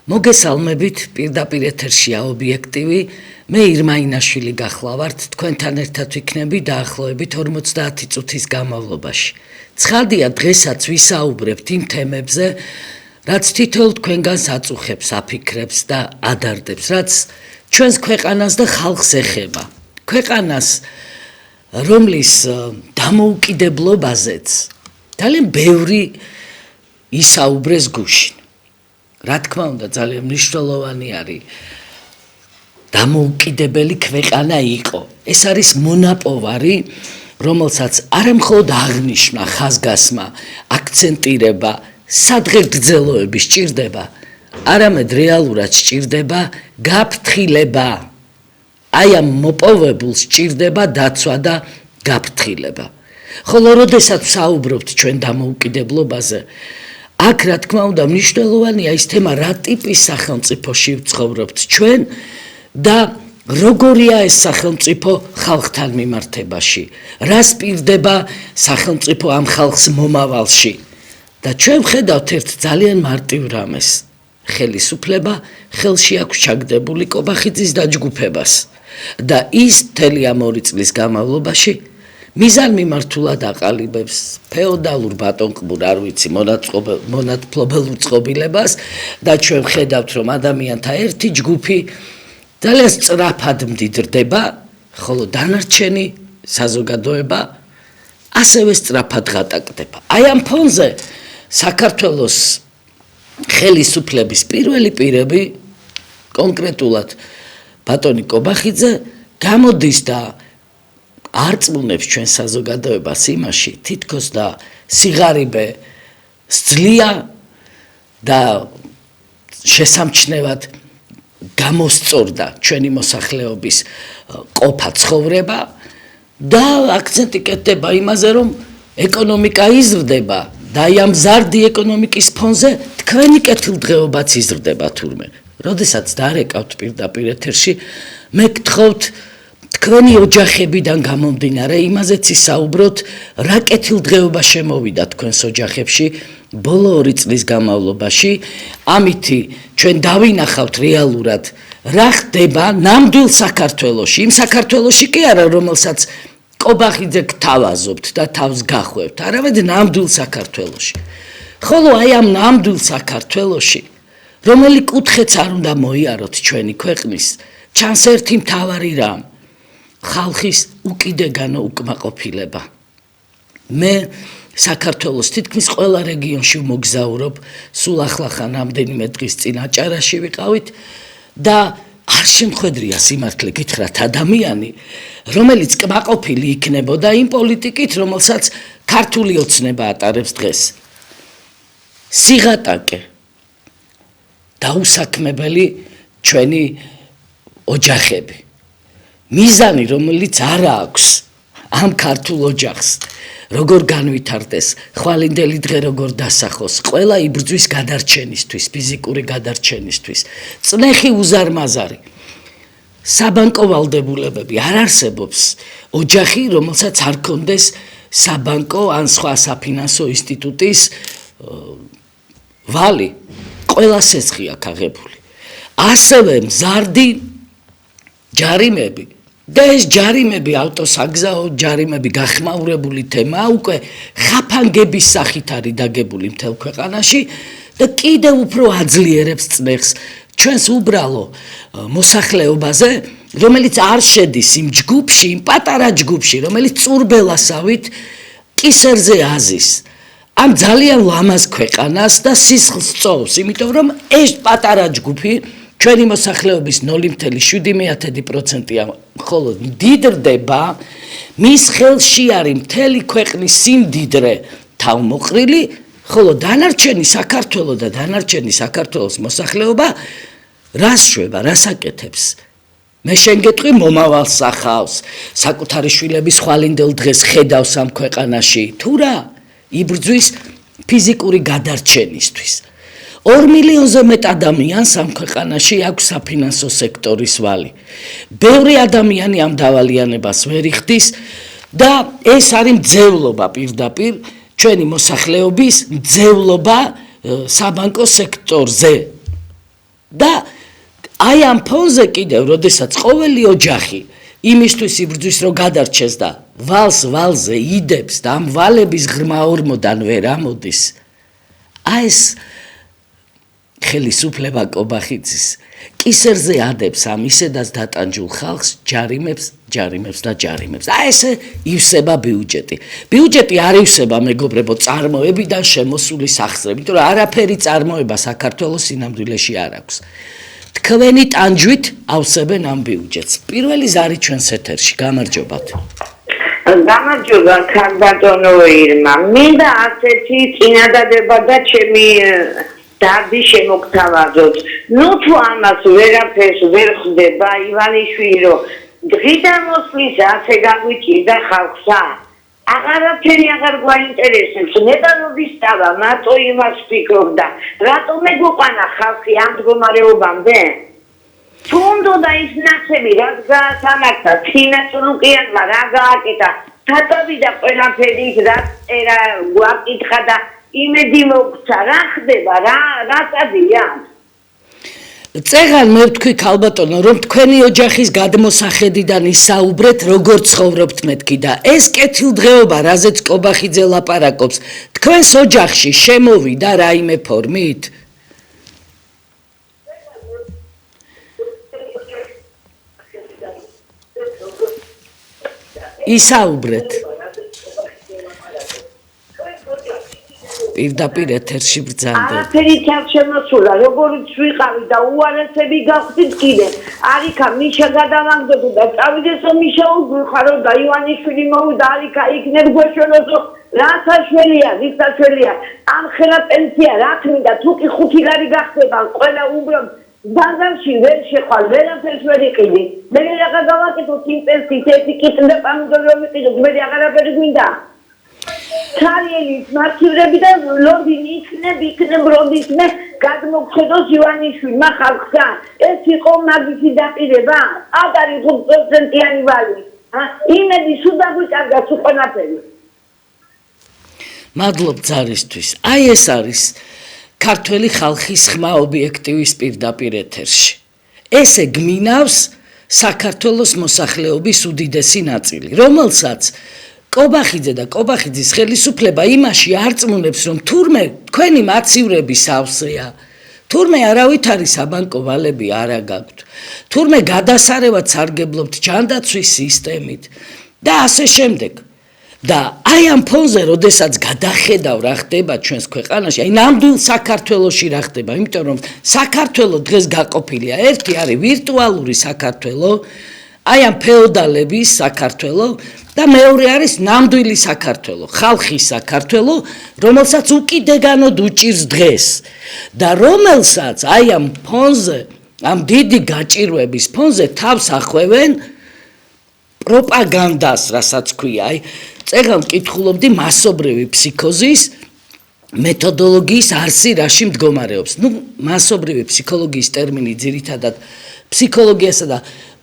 მოგესალმებით, პირდაპირ ეთერშია ობიექტივი, მე ირმა ინაშვილი გახლავართ, თქვენთან ერთად ვიქნები დაახლოებით 50 წუთის განმავლობაში. ცხადია, დღესაც ვისაუბრებთ იმ თემებზე, რაც თითოეულ თქვენგანს აწუხებს, აფიქრებს და ადარდებს, რაც ჩვენს ქვეყანას და ხალხს ეხება. ქვეყანას, რომლის დამოუკიდებლობაზეც ძალიან ბევრი ისაუბრეს გუშინ. რა თქმა უნდა, ძალიან მნიშვნელოვანი არის დამოუკიდებელი ქვეყანა იყო. ეს არის მონაპოვარი, რომელსაც არა მხოლოდ აღნიშვნა, ხაზგასმა, აქცენტირება, სადღეგრძელოები სჭირდება, არამედ რეალურად სჭირდება გაფრთხილება. აი ამ მოპოვებულს სჭირდება დაცვა და გაფრთხილება. ხოლო როდესაც ვსაუბრობთ ჩვენ დამოუკიდებლობაზე, აქ რა თქმა უნდა მნიშვნელოვანია ის თემა, რა ტიპის სახელმწიფოში ვცხოვრობთ ჩვენ და როგორია ეს სახელმწიფო ხალხთან მიმართებაში, რა სპირდება სახელმწიფო ამ ხალხს მომავალში. და ჩვენ ვხედავთ ერთ ძალიან მარტივ რამეს, ხელისუფლება ხელში აქვს ჩაგდებული კობახიძის დაჯგუფებას და ის მთელი ამ 2 წლის განმავლობაში მიზანმიმართულად აყალიბებს ფეოდალურ ბატონყმურ, არ ვიცი, მონათფლობელ უწყობილებას და ჩვენ ვხედავთ, რომ ადამიანთა ერთი ჯგუფი ძალიან სწრაფად მდიდრდება, ხოლო დანარჩენი საზოგადოება ასევე სწრაფად ღატაკდება. აი ამ ფონზე საქართველოს ხელისუფლების პირველი პირები, კონკრეტულად ბატონი კობახიძე, გამოდის და არწმუნებს ჩვენ საზოგადოებას იმაში, თითქოს და სიღარიბე სძლია და შესამჩნევად გამოსწორდა ჩვენი მოსახლეობის ყოფა ცხოვრება და აქცენტი კეთდება იმაზე, რომ ეკონომიკა იზრდება და აი ამ მზარდი ეკონომიკის ფონზე თქვენი კეთილდღეობაც იზრდება თურმე. როდესაც დარეკავთ პირდაპირ ეთერში, მე გთხოვთ თქვენი ოჯახებიდან გამომდინარე, იმაზეც ისაუბროთ, რა კეთილდღეობა შემოვიდა თქვენს ოჯახებში ბოლო 2 წლის განმავლობაში, ამითი ჩვენ დავინახავთ რეალურად, რა ხდება ნამდვილ საქართველოში, იმ საქართველოში კი არა, რომელსაც კობახიძე გთავაზობთ და თავს გახვევთ, არამედ ნამდვილ საქართველოში. ხოლო აი ამ ნამდვილ საქართველოში, რომელი კუთხეც არ უნდა მოიაროთ ჩვენი ქვეყნის, ჩანს ერთი მთავარი რამ, ხალხის უკიდეგანო უკმაყოფილება. მე საქართველოს თითქმის ყველა რეგიონში ვმოგზაურობ, სულ ახლახან რამდენიმე დღის წინ აჭარაში ვიყავით და არ შემხედრია სიმართლე გითხრათ ადამიანი, რომელიც კმაყოფილი იქნებოდა იმ პოლიტიკით, რომელსაც ქართული ოცნება ატარებს დღეს. სიღატაკე, დაუსაქმებელი ჩვენი ოჯახები. მიზანი, რომელიც არ აქვს ამ ქართულ ოჯახს, როგორ განვითარდეს, ხვალინდელი დღე როგორ დასახოს, ყველა იბრძვის გადარჩენისთვის, ფიზიკური გადარჩენისთვის, წნეხი უზარმაზარი. საბანკო ვალდებულებები არ არსებობს ოჯახი, რომელსაც არ ქონდეს საბანკო ან სხვა საფინანსო ინსტიტუტის ვალი, ყველა სესხი აქვს აღებული. ასევე მზარდი ჯარიმები. და ეს ჯარიმები, ავტოსაგზაო ჯარიმები გახმაურებული თემაა, უკვე ხაფანგების სახით არის დაგებული მთელ ქვეყანაში და კიდევ უფრო აძლიერებს წნეხს ჩვენს უბრალო მოსახლეობაზე, რომელიც არ შედის იმ ჯგუფში, იმ პატარა ჯგუფში, რომელიც წურბელასავით კისერზე აზის. ამ ძალიან ლამაზ ქვეყანას და სისხლს წოვს, იმიტომ რომ ეს პატარა ჯგუფი ჩვენი მოსახლეობის 0.7%-ია, ხოლო მდიდრდება, მის ხელში არის მთელი ქვეყნის სიმდიდრე თავმოყრილი, ხოლო დანარჩენი საქართველო და დანარჩენი საქართველოს მოსახლეობა რას შვება, რას აკეთებს? მე შენ გეტყვი, მომავალს ახავს, საკუთარი შვილების ხვალინდელ დღეს ხედავს ამ ქვეყანაში, თუ რა? იბრძვის ფიზიკური გადარჩენისთვის. 2 მილიონზე მეტ ადამიანს ამ ქვეყანაში აქვს საფინანსო სექტორის ვალი. ბევრი ადამიანი ამ დავალიანებას ვერ იხდის და ეს არის მძევლობა პირდაპირ ჩვენი მოსახლეობის მძევლობა საბანკო სექტორზე. და აი ამ ფონზე კიდევ როდესაც ყოველი ოჯახი იმისთვის იბრძვის რომ გადარჩეს და ვალზე იდებს და ამ ვალების ღრმა ორმოდან ვერ ამოდის აი ეს ხელისუფლება კობახიძის კისერზე ადებს ამ ისედაც დატანჯულ ხალხს ჯარიმებს და ჯარიმებს. აი ესე ივსება ბიუჯეტი. ბიუჯეტი არ ივსება მეგობრებო წარმოებიდან შემოსული სახსრებით, იმიტომ რომ არაფერი წარმოება საქართველოს სინამდვილეში არ აქვს. თქვენი ტანჯვით ავსებენ ამ ბიუჯეტს. პირველი ზარი ჩვენს ეთერში. გამარჯობათ. გამარჯობა ქარბატონო ირმა. მინდა ასეთი წინადადება და ჩემი დარდი შემოგთავაზოთ. ნუ თუ ამას ვერაფერს ვერ ხდება ივანიშვილი რომ დღიდან მოსვლის ასე გაგვიჭირდა ხალხსა. აღარაფერი აღარ გვაინტერესებს. ნედანობის დავა მარტო იმას ფიქრობდა. რატომ მეგოყვანა ხალხი ამ მდგომარეობამდე? თუ უნდა ის ნაცები რაც გაასამართა ფინანსურუკიანმა რა გააკეთა თავი და ყველაფერი რაც ერა გვაკითხა და იმედი მოგცა რა ხდება რა წადია წეგან მე ვთქვი ქალბატონო რომ თქვენი ოჯახის გადმოსახედიდან ისაუბრეთ როგორ ცხოვრობთ მეთქი და ეს კეთილდღეობა რაზეც კობახიძე ლაპარაკობს თქვენს ოჯახში შემოვიდა რაიმე ფორმით ისაუბრეთ პირდაპირ ეთერში ბრძანდებით. არაფერით არ შემოსულა, როგორც ვიყავი და უარესები გავხდით კიდე. არიქა მიშა გადავანგდები და წავიდესო მიშა უგვიხარო და ივანიშვილი მოვიდა არიქა იქნებ გვეშველოსო რა საშველია, ვის საშველია. ამ ხელა პენსია რა ქმნიდა, თუ კი 5 ლარი გახდება, ყველა უბრალოდ ბაზარში ვერ შეხვალ, ვერაფერს ვერ იყიდი. მე რაღა გავაკეთოთ იმ პენსიით, ერთი კიტრი და პამიდორი რომ ვიყიდოთ, მე აღარაფერი გვინდა. Ცარიელის მარქივრები და ლონდინი იქნებ ლონდინში გადმოგხედოს ივანიშვილმა ხალხსა. ეს იყო მაგისი დაპირება, აბარი 5%-იანი ვალი. იმედი სულ დაგვიკარგა სულ ყველაფერი. მადლობ ძარისთვის. აი ეს არის ქართველი ხალხის ხმა ობიექტივის პირდაპირ ეთერში. ესე გმინავს საქართველოს მოსახლეობის უდიდესი ნაწილი, რომელსაც კობახიძე და კობახიძის ხელისუფლება იმაში არწმუნებს, რომ თურმე თქვენი მაცივრები სავსეა, თურმე არავით არის საბანკო ვალები არა გაქვთ, თურმე გადასარევად სარგებლობთ ჯანდაცვის სისტემით და ასე შემდეგ. და აი ამ ფონზე, როდესაც გადახედავ რა ხდება ჩვენს ქვეყანაში, აი ნამდვილ საქართველოში რა ხდება, იმიტომ რომ საქართველო დღეს გაყოფილია, ერთი არის ვირტუალური საქართველო, აი ამ ფეოდალების საქართველო და მეორე არის ნამდვილი საქართველო, ხალხის საქართველო, რომელსაც უკიდეგანოდ უჭირს დღეს და რომელსაც აი ამ ფონზე, ამ დიდი გაჭირვების ფონზე თავს ახვევენ პროპაგანდას, რასაც ქვია, აი წეგან მკითხულობდი მასობრივი ფსიქოზის მეთოდოლოგიის არსი რაში მდგომარეობს. ნუ მასობრივი ფსიქოლოგიის ტერმინი ძირითადად ფსიქოლოგიასა და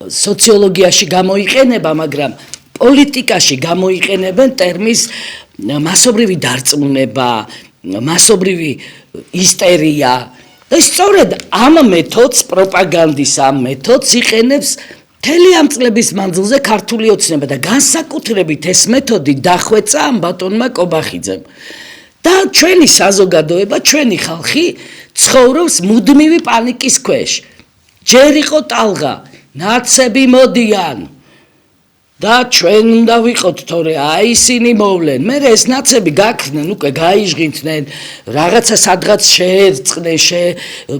სოციოლოგიაში გამოიყენება, მაგრამ პოლიტიკაში გამოიყენებენ ტერმინს მასობრივი დარწმუნება, მასობრივი ისტერია. და სწორედ ამ მეთოდს, პროპაგანდის ამ მეთოდს იყენებს მთელი ამ წლების მანძილზე ქართული ოცნება და განსაკუთრებით ეს მეთოდი დახვეწა ამ ბატონმა კობახიძემ. და ჩვენი საზოგადოება, ჩვენი ხალხი ცხოვრობს მუდმივი პანიკის ქვეშ. ჯერ იყო ტალღა, ნაცები მოდიან და ჩვენ უნდა ვიყოთ თორე აი ისინი მოვლენ. მე ეს ნაცები გაქრნენ, უკვე გაიჟღინდნენ, რაღაცა სადღაც შეერწყნენ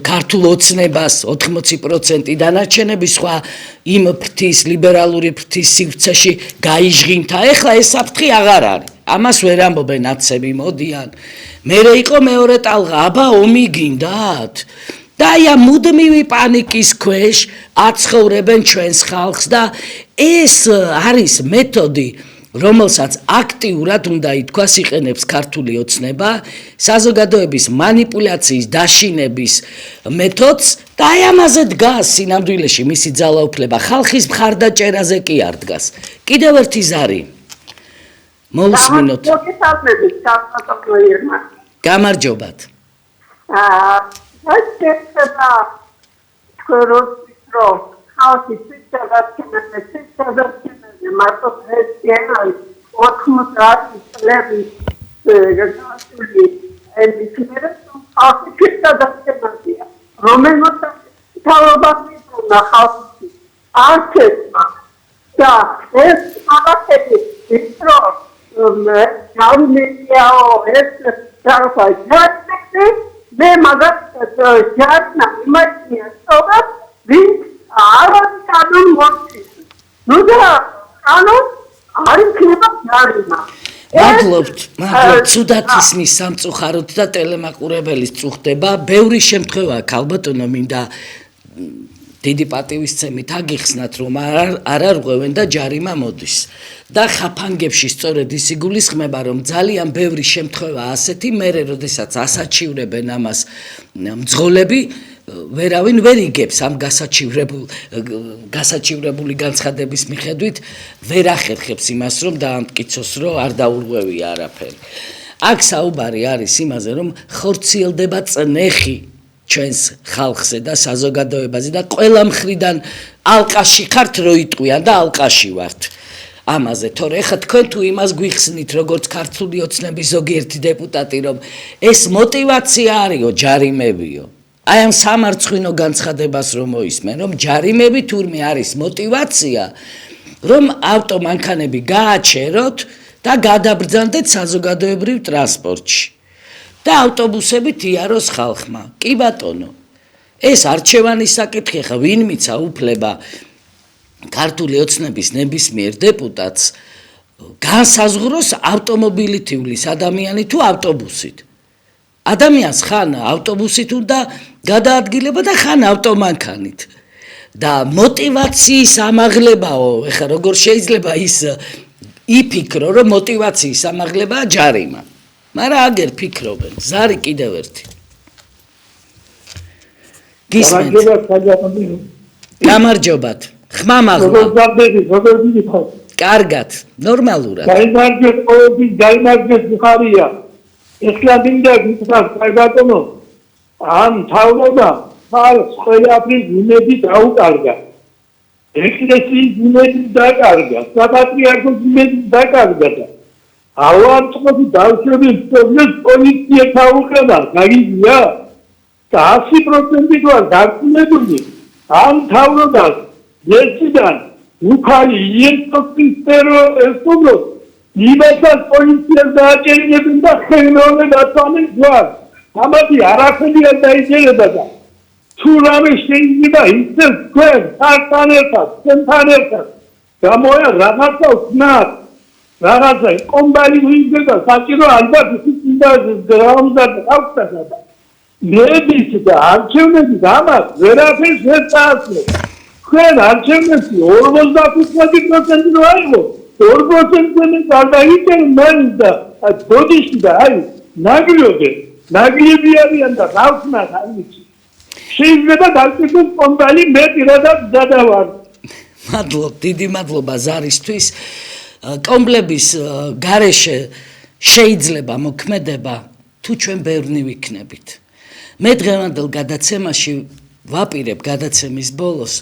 ქართულ ოცნებას 80%, დანარჩენები სხვა იმ ფრთის, ლიბერალური ფრთის სივრცეში გაიჟღინთა. ეხლა ეს საფრთხე აღარ არის. ამას ვერ ამბობენ ნაცები მოდიან. მერე იყო მეორე ტალღა, აბა ომი გინდათ? და აი ამ მუდმივი პანიკის ქვეშ აცხოვრებენ ჩვენს ხალხს და ეს არის მეთოდი, რომელსაც აქტიურად უნდა ითქვას იყენებს ქართული ოცნება, საზოგადოების მანიპულაციის დაშინების მეთოდს და აი ამაზე დგას სინამდვილეში მისი ძალაუფლება, ხალხის მხარდაჭერაზე კი არ დგას. კიდევ ერთი ზარი. მოусმინოთ. გამარჯობათ. Այսպես Pro, ხალხი ციცაბათქენაზე მარტო ეს 90 წლების გასული ელიფერა ხალხი ციცაბათქენაზეა რომელმაც თავობა მისუნა ხალხი არქეთმა და ეს აღწერილი ისრო ჯარმელიაო ეს ჯარფაჯატი მე მაგას ჯარნა იმაშია სწორა ვინ არის კანონ მოწის ნუ და კანონ არის ქნება ჯარიმა მადლობთ ცუდად ისმის სამწუხაროდ და ტელემაყურებელის წუხდება ბევრი შემთხვევაა ქალბატონო მინდა დიდი პატივისცემით აგიხსნათ რომ არ არღვევენ და ჯარიმა მოდის და ხაფანგებში სწორედ ის იგულისხმება რომ ძალიან ბევრი შემთხვევაა ასეთი მერე როდესაც ასაჩივრებენ ამას მძღოლები ვერავინ ვერ იგებს ამ გასაჩივრებული განცხადების მიხედვით ვერ ახერხებს იმას რომ დაამტკიცოს რომ არ დაურღვევია არაფერი აქ საუბარი არის იმაზე რომ ხორციელდება წნეხი ჩვენს ხალხზე და საზოგადოებაზე და ყველა მხრიდან ალყაში ხართ რო იტყვიან და ალყაში ვართ ამაზე თორე ხა თქვენ თუ იმას გვიხსნით როგორც ქართული ოცნების ზოგიერთი დეპუტატი რომ ეს мотиваცია არისო ჯარიმებიო აი ამ სამარცხვინო განცხადებას რომ მოისმენ რომ ჯარიმები თურმე არის мотиваცია რომ ავტომანქანები გააჩეროთ და გადაბრძანდეთ საზოგადოებრივ ტრანსპორტში და ავტობუსებით იაროს ხალხმა. კი ბატონო. ეს არჩევანის საკითხი ხა ვინ მიცა უფლება ქართული ოცნების ნებისმიერ დეპუტატს განსაზღვროს ავტომობილით ივლის ადამიანი თუ ავტობუსით. ადამიანს ხან ავტობუსით უნდა გადაადგილება და ხან ავტომანქანით. და мотиваციის ამაღლებაო, ეხლა როგორ შეიძლება ის იფიქრო რომ мотиваციის ამაღლებაა ჯარიმა. მაგრამ აგერ ფიქრობენ, ზარი კიდევ ერთი. გისმენთ. გამარჯობათ. ხმა მაღლა. კარგად, ნორმალურად. გაიმარჯვეთ ხარია. ეხლა მინდა გითხრათ, ბატონო, ამ თავობა ხალხს ყველაფრის იმედი დაუკარგა. ეკლესიის იმედი დაკარგა, საპატრიარქოს იმედი დაკარგა და ავანტყოფი დავშევი პოლიცია თავუყება, გაგიგია? და 100% ვარ დარწმუნებული, ამ თავობას ერთიდან უხალი იენტოქის ტერორისტულ იმასაც პოლიციას დააჭერინებენ და ხელოვნებას ამეძვარ. ამათი არაფერი არ დაიჭერება და თუ რამე შეიძლება ისევ თქვენ ხართან ერთად, თქვენთან ერთად გამოია რაღაცა ვქნათ, რაღაცა კომბალი ვიძება საჭირო ალბათ ისიც უნდა გრაუნდა გავხსნა და მედიც და არჩევნები ამას ვერაფერს ვერ წაასწრებს. თქვენ არჩევნებში 55% რო აიღო 2%-ზე გადაიჭერენ მან და ბოდიში და აი ნაგლიები არიან და გავხსნათ ამით. შეიძლება დავწიფოთ კომბალი მე პირადად გადავარ. მადლობ, დიდი მადლობა ზარისთვის. კომბლების გარეშე შეიძლება მოქმედება თუ ჩვენ ბევრნი ვიქნებით. მე დღევანდელ გადაცემაში ვაპირებ გადაცემის ბოლოს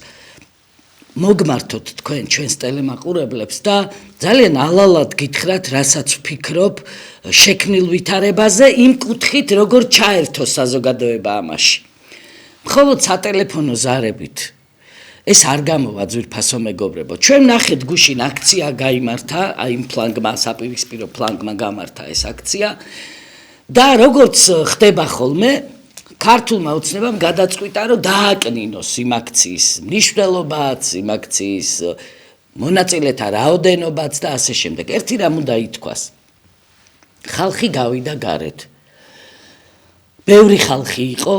მოგმართოთ თქვენ ჩვენს ტელემაყურებლებს და ძალიან ალალად გითხრათ, რასაც ვფიქრობ შექმნილ ვითარებაზე იმ კუთხით, როგორ ჩაერთო საზოგადოება ამაში. მხოლოდ სატელეფონო ზარებით ეს არ გამოვა ძვირფასო მეგობრებო. ჩვენ ნახეთ გუშინ აქცია გაიმართა, აი იმ ფლანგმა, საპირისპირო ფლანგმა გამართა ეს აქცია და როგორც ხდება ხოლმე ქართულმა ოცნებამ გადაწყვიტა რომ დააკნინოს იმ აქციის მნიშვნელობაც, იმ აქციის მონაწილეთა რაოდენობაც და ასე შემდეგ. ერთი რამ უნდა ითქვას. ხალხი გავიდა გარეთ. ბევრი ხალხი იყო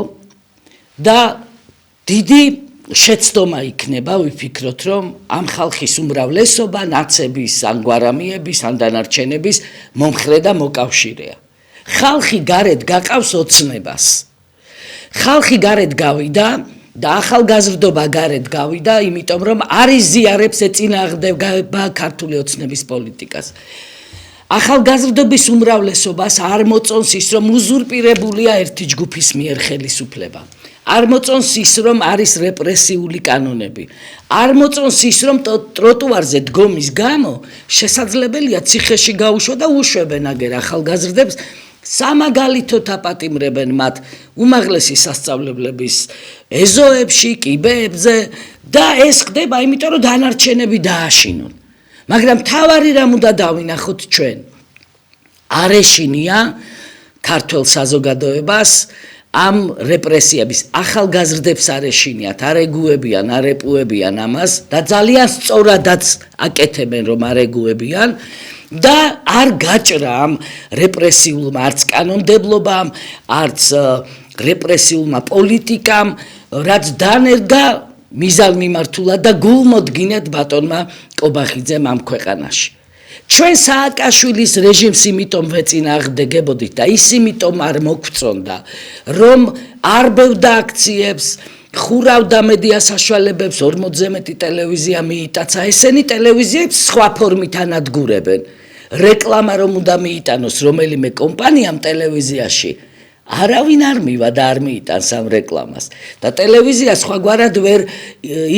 და დიდი შეცდომა იქნება ვიფიქროთ რომ ამ ხალხის უმრავლესობა ნაცების ან გვარამიების ან დანარჩენების მომხრე და მოკავშირეა. ხალხი გარეთ გაყავს ოცნებას. ხალხი გარეთ გავიდა და ახალგაზრდობა გარეთ გავიდა, იმიტომ რომ არ იზიარებს ეწინააღმდება ქართული ოცნების პოლიტიკას. ახალგაზრდობის უმრავლესობას არ მოწონს ის, რომ უზურპირებულია ერთი ჯგუფის მიერ ხელისუფლება. არ მოწონს ის, რომ არის რეპრესიული კანონები. არ მოწონს ის, რომ ტროტუარზე დგომის გამო შესაძლებელია ციხეში გაუშვო და უშვებენ აგერ ახალგაზრდებს, სამაგალითოდ აპატიმრებენ მათ უმაღლესი სასწავლებლების ეზოებში, კიბეებზე და ეს ხდება, იმიტომ რომ დანარჩენები დააშინონ. მაგრამ თავარი რამ უნდა დავინახოთ ჩვენ? არ ეშინია ქართულ საზოგადოებას ამ რეპრესიების ახალგაზრდებს არ ეშინიათ, არ ეგუებიან, არ ეპუებიან ამას და ძალიან სწორადაც აკეთებენ რომ არ ეგუებიან და არ გაჭრა ამ რეპრესიულმა არც კანონმდებლობამ, არც რეპრესიულმა პოლიტიკამ, რაც დანერგა მიზალმიმართულად და გულმოდგინედ ბატონმა კობახიძემ ამ ქვეყანაში. ჩვენ სააკაშვილის რეჟიმს იმიტომ ვეწინააღმდეგებოდით და ის იმიტომ არ მოგწონდა, რომ არბევდა აქციებს, ხურავდა მედია საშუალებებს, 40-ზე მეტი ტელევიზია მიიტაცა, ესენი ტელევიზიებს სხვა ფორმით ანადგურებენ. რეკლამა რომ უნდა მიიტანოს რომელიმე კომპანიამ ტელევიზიაში, არავინ არ მივა და არ მიიტანს ამ რეკლამას და ტელევიზია სხვაგვარად ვერ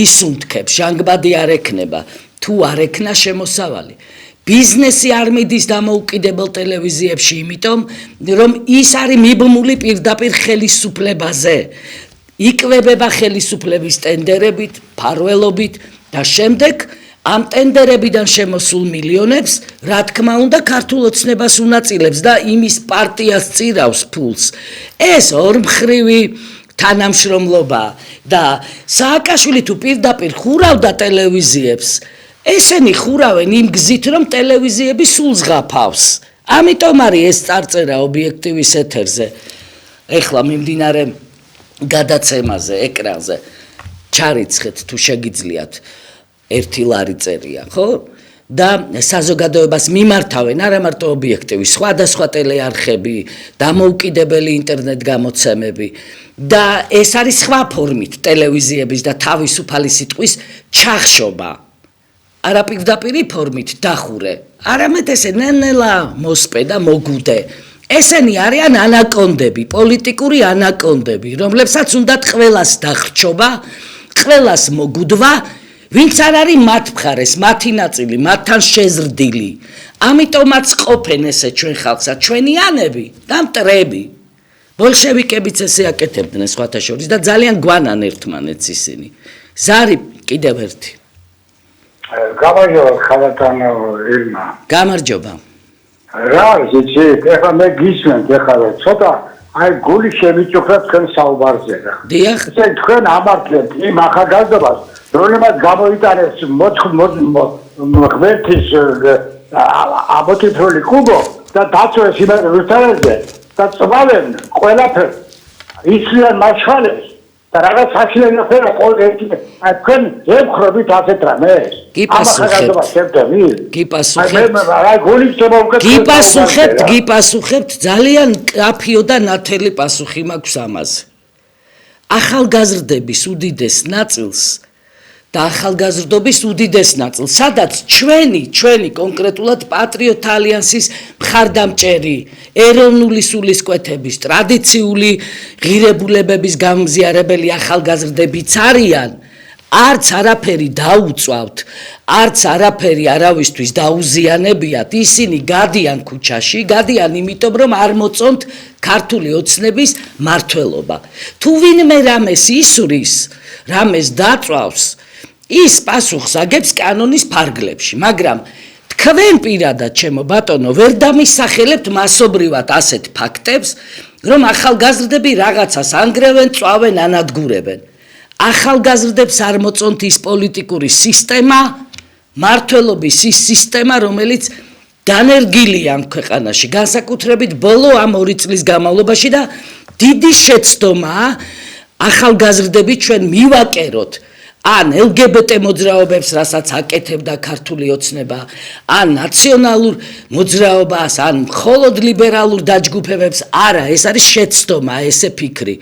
ისუნთქებს, ჟანგბადი არ ექნება, თუ არ ექნა შემოსავალი. ბიზნესი არ მიდის დამოუკიდებელ ტელევიზიებში, იმიტომ რომ ის არის მიბმული პირდაპირ ხელისუფლებაზე. იკვებება ხელისუფლების ტენდერებით, ფარველობით და შემდეგ ამ ტენდერებიდან შემოსულ მილიონებს, რა თქმა უნდა, ქართულ ოცნებას უნაწილებს და იმის პარტიას წირავს ფულს. ეს ორმხრივი თანამშრომლობა და სააკაშვილი თუ პირდაპირ ხურავდა ტელევიზიებს, ესენი ხურავენ იმ გზით, რომ ტელევიზიები სულ ზღაფავს. ამიტომ არის ეს წარწერა ობიექტივის ეთერზე. ეხლა მიმდინარე გადაცემაზე, ეკრანზე ჩარიცხეთ თუ შეგიძლიათ. ერთი ლარი წერია, ხო? და საზოგადოებას მიმართავენ არა მარტო ობიექტივის, სხვადასხვა ტელეარხები, დამოუკიდებელი ინტერნეტ გამოცემები და ეს არის სხვა ფორმით ტელევიზიების და თავისუფალი სიტყვის ჩახშობა. არა პირდაპირი ფორმით დახურე, არამედ ესე ნელა მოსპე და მოგუდე. ესენი არიან ანაკონდები, პოლიტიკური ანაკონდები, რომლებსაც უნდათ ყველას დახრჩობა, ყველას მოგუდვა, ვინც არ არის მათ მხარეს, მათი ნაწილი, მათთან შეზრდილი. ამიტომაც ყოფენ ესე ჩვენ ხალხსა, ჩვენიანები და მტრები. ბოლშევიკებიც ესე აკეთებდნენ სხვათა შორის და ძალიან გვანან ერთმანეთს ისინი. ზარი კიდევ ერთი. გამარჯობა ხალხთანო ირმა. გამარჯობა. რა იცი, ეხლა მე გისმენთ ეხლა ცოტა აი გული შემიჭუხრა თქვენ საუბარზე რა. დიახ. ესე თქვენ ამართლებთ იმ ახალგაზრდობას, რომელმაც გამოიტანეს ღმერთის აბოტიფრული კუბო და დაწვეს იმ რუსთაველზე და წვალენ ყველაფერს ისლიან მარშალებს და რაღაც საშინელი ხერა ყოველთვის აი თქვენ ემხრობით ასეთ რამეს. კი პასუხებთ, ძალიან კაფიო და ნათელი პასუხი მაქვს ამაზე. ახალგაზრდების უდიდეს ნაწილს და ახალგაზრდობის უდიდეს ნაწილს, სადაც ჩვენი კონკრეტულად პატრიოტ ალიანსის მხარდამჭერი, ეროვნული სულისკვეთების, ტრადიციული ღირებულებების გამზიარებელი ახალგაზრდებიც არიან, არც არაფერი დაუწვავთ, არც არაფერი არავისთვის დაუზიანებიათ, ისინი გადიან ქუჩაში, გადიან იმიტომ, რომ არ მოწონთ ქართული ოცნების მმართველობა. თუ ვინმე რამეს ისურის, რამეს დაწვავს, ის პასუხს აგებს კანონის ფარგლებში, მაგრამ თქვენ პირადად, ჩემო ბატონო, ვერ დამისახელებთ მასობრივად ასეთ ფაქტებს, რომ ახალგაზრდები რაღაცას ანგრევენ, წვავენ, ანადგურებენ. ახალგაზრდებს არ მოწონთ ის პოლიტიკური სისტემა, მმართველობის ის სისტემა, რომელიც დანერგილია ამ ქვეყანაში, განსაკუთრებით ბოლო ამ 2 წლის განმავლობაში და დიდი შეცდომაა ახალგაზრდები ჩვენ მივაკეროთ ან LGBT მოძრაობებს, რასაც აკეთებდა ქართული ოცნება, ან ნაციონალურ მოძრაობას, ან მხოლოდ ლიბერალურ დაჯგუფებებს, არა, ეს არის შეცდომა, ესე ფიქრი.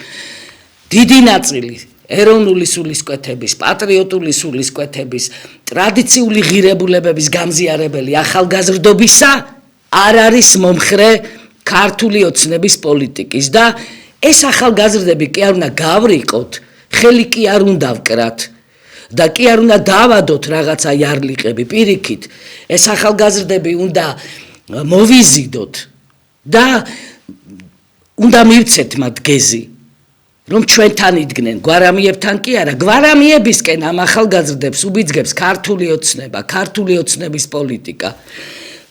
დიდი ნაწილი ეროვნული სულისკვეთების, პატრიოტული სულისკვეთების, ტრადიციული ღირებულებების გამზიარებელი ახალგაზრდობისა არ არის მომხრე ქართული ოცნების პოლიტიკის და ეს ახალგაზრდები კი არ უნდა გავრიყოთ, ხელი კი არ უნდა ვკრათ და კი არ უნდა დავადოთ რაღაცა იარლიყები, პირიქით, ეს ახალგაზრდები უნდა მოვიზიდოთ და უნდა მივცეთ მათ გეზი, რომ ჩვენთან იდგნენ, გვარამიებთან კი არა, გვარამიებისკენ ამ ახალგაზრდებს უბიძგებს ქართული ოცნება, ქართული ოცნების პოლიტიკა.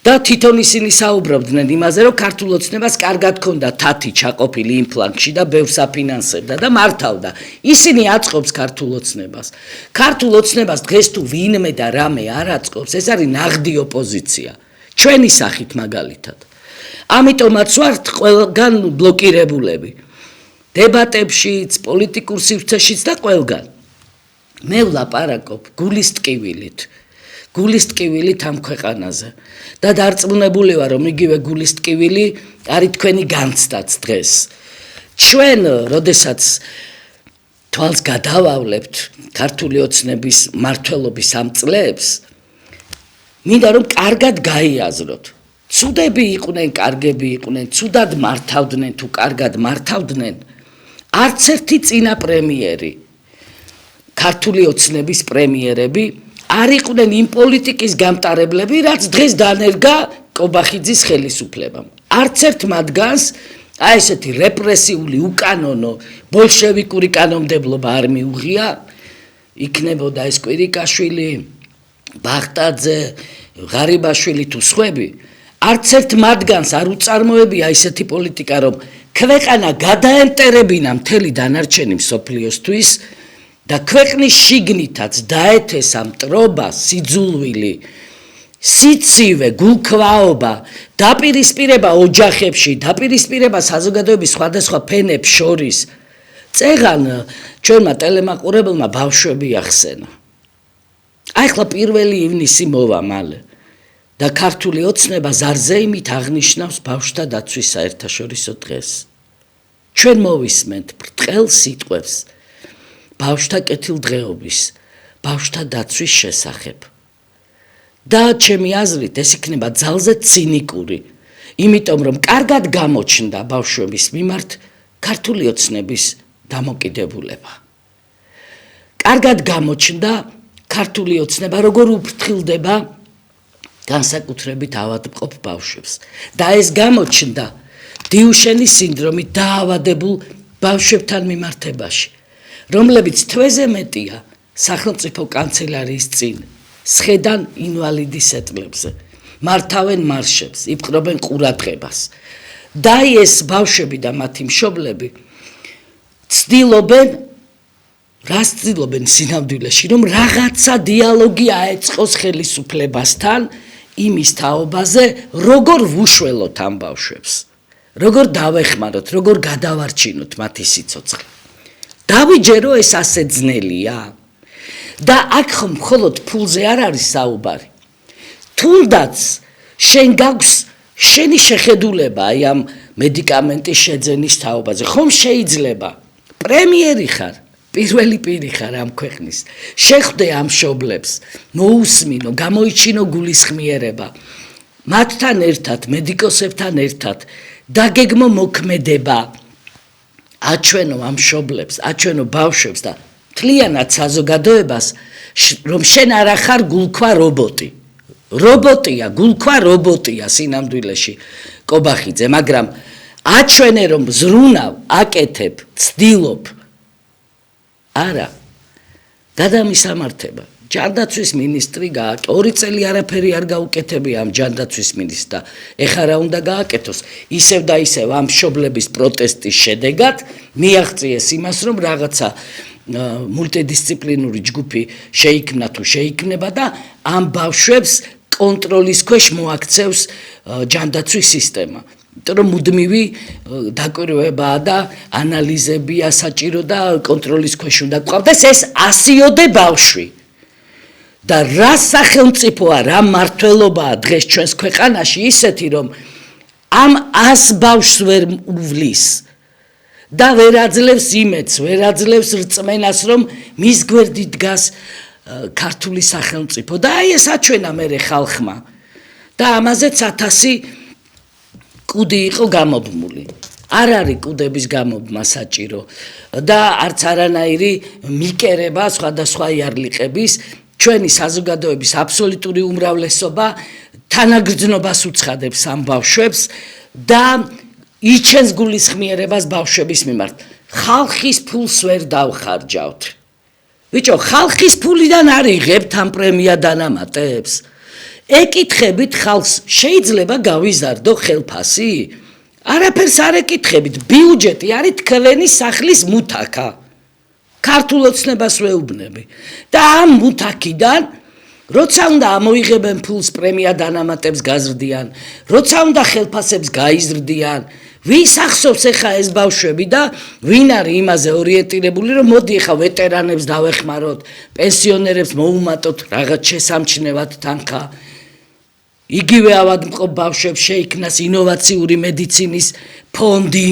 და თვითონ ისინი საუბრობდნენ იმაზე, რომ ქართულ ოცნებას კარგად ჰქონდა თათი ჩაყოფილი იმ ფლანგში და ბევრს აფინანსებდა და მართავდა. ისინი აწყობს ქართულ ოცნებას. ქართულ ოცნებას დღეს თუ ვინმე და რამე არ აწყობს, ეს არის ნაღდი ოპოზიცია. ჩვენი სახით მაგალითად. ამიტომაც ვართ ყველგან ბლოკირებულები. დებატებშიც, პოლიტიკურ სივრცეშიც და ყველგან. მე ვლაპარაკობ გულის ტკივილით. გულის ტკივილით ამ ქვეყანაზე და დარწმუნებული ვარ, რომ იგივე გულის ტკივილი არის თქვენი განცდაც დღეს. ჩვენ, როდესაც თვალს გადავავლებთ ქართული ოცნების მმართველობის ამ წლებს, მინდა რომ კარგად გაიაზროთ. ცუდები იყვნენ, კარგები იყვნენ, ცუდად მართავდნენ თუ კარგად მართავდნენ, არც ერთი წინა პრემიერი, ქართული ოცნების პრემიერები არ იყვნენ იმ პოლიტიკის გამტარებლები, რაც დღეს დანერგა კობახიძის ხელისუფლებამ. არც ერთ მათგანს აი ესეთი რეპრესიული, უკანონო, ბოლშევიკური კანონმდებლობა არ მიუღია, იქნებოდა ეს კვირიკაშვილი, ბახტაძე, ღარიბაშვილი თუ სხვები, არც ერთ მათგანს არ უწარმოებია ესეთი პოლიტიკა, რომ ქვეყანა გადაემტერებინა მთელი დანარჩენი მსოფლიოსთვის და ქვეყნის შიგნითაც დაეთესა მტრობა, სიძულვილი, სიცივე, გულქვაობა, დაპირისპირება ოჯახებში, დაპირისპირება საზოგადოების სხვადასხვა ფენებს შორის. წეღან ჩვენმა ტელემაყურებელმა ბავშვები ახსენა. აი ხლა 1 ივნისი მოვა მალე და ქართული ოცნება ზარზეიმით აღნიშნავს ბავშვთა დაცვის საერთაშორისო დღეს. ჩვენ მოვისმენთ ბრტყელ სიტყვებს ბავშვთა კეთილდღეობის, ბავშვთა დაცვის შესახებ. და ჩემი აზრით ეს იქნება ძალზე ცინიკური, იმიტომ რომ კარგად გამოჩნდა ბავშვების მიმართ ქართული ოცნების დამოკიდებულება. კარგად გამოჩნდა ქართული ოცნება, როგორ უფრთხილდება განსაკუთრებით ავადმყოფ ბავშვებს. და ეს გამოჩნდა დიუშენის სინდრომით დაავადებულ ბავშვებთან მიმართებაში, რომლებიც თვეზე მეტია სახელმწიფო კანცელარიის წინ სხედან ინვალიდის ეტლებზე, მართავენ მარშებს, იპყრობენ ყურადღებას. და ეს ბავშვები და მათი მშობლები ცდილობენ, რას ცდილობენ სინამდვილეში, რომ რაღაცა დიალოგი აეწყოს ხელისუფლებასთან იმის თაობაზე, როგორ ვუშველოთ ამ ბავშვებს, როგორ დავეხმაროთ, როგორ გადავარჩინოთ მათი სიცოცხლე. დავიჯერო ეს ასე ძნელია და აქ ხომ მხოლოდ ფულზე არ არის საუბარი. თუნდაც შენ გაქვს შენი შეხედულება აი ამ მედიკამენტის შეძენის თაობაზე, ხომ შეიძლება პრემიერი ხარ, პირველი პირი ხარ ამ ქვეყნის, შეხვდე ამ მშობლებს, მოусმინო, გამოიჩინო გულისხმიერება, მათთან ერთად, მედიკოსებთან ერთად, დაგეგმო მოქმედება, აჩვენო ამ მშობლებს, აჩვენო ბავშვებს და მთლიანად საზოგადოებას, რომ შენ არა ხარ გულქვა რობოტი. რობოტია, გულქვა რობოტია სინამდვილეში კობახიძე, მაგრამ აჩვენე რომ ზრუნავ, აკეთებ, ცდილობ. არა. გადამისამართება. ჯანდაცვის მინისტრი გააკეთა. 2 წელი არაფერი არ გაუკეთებია ამ ჯანდაცვის მინისტრს და ეხლა რა უნდა გააკეთოს? ისევ და ისევ ამ მშობლების პროტესტის შედეგად მიაღწიეს იმას, რომ რაღაცა მულტიდისციპლინური ჯგუფი შეიქმნა თუ შეიქმნება და ამ ბავშვებს კონტროლის ქვეშ მოაქცევს ჯანდაცვის სისტემა. იმიტომ რომ მუდმივი დაკვირვებაა და ანალიზებია საჭირო და კონტროლის ქვეშ უნდა გყავდეს ეს 100-ოდე ბავშვი. და რა სახელმწიფოა, რა მმართველობაა დღეს ჩვენს ქვეყანაში ისეთი, რომ ამ 100 ბავშვს ვერ უვლის და ვერ აძლევს იმედს, ვერ აძლევს რწმენას, რომ მის გვერდით დგას ქართული სახელმწიფო. და აი ეს აჩვენა მერე ხალხმა და ამაზეც 1000 კუდი იყო გამობმული. არ არის კუდების გამობმა საჭირო და არც არანაირი მიკერება სხვადასხვა იარლიყების ჩვენი საზოგადოების აბსოლუტური უმრავლესობა თანაგრძნობას უცხადებს ამ ბავშვებს და იჩენს გულისხმიერებას ბავშვების მიმართ. ხალხის ფულს ვერ დავხარჯავთ. ბიჭო, ხალხის ფულიდან არ იღებთ ამ პრემია დანამატებს? ეკითხებით ხალხს, შეიძლება გავიზარდო ხელფასი? არაფერს არ ეკითხებით, ბიუჯეტი არის თქვენი სახლის მუთაკა. ქართულ ოცნებას ვეუბნები. და ამ მუთაკიდან როცა უნდა ამოიღებენ ფულს პრემია დანამატებს გაზრდიან, როცა უნდა ხელფასებს გაიზრდიან, ვის ახსოვს ახლა ეს ბავშვები და ვინ არის იმაზე ორიენტირებული, რომ მოდი ახლა ვეტერანებს დავეხმაროთ, პენსიონერებს მოუმატოთ რაღაც შესამჩნევად თანხა. იგივე ავადმყოფ ბავშვებს შეიქმნას ინოვაციური მედიცინის ფონდი,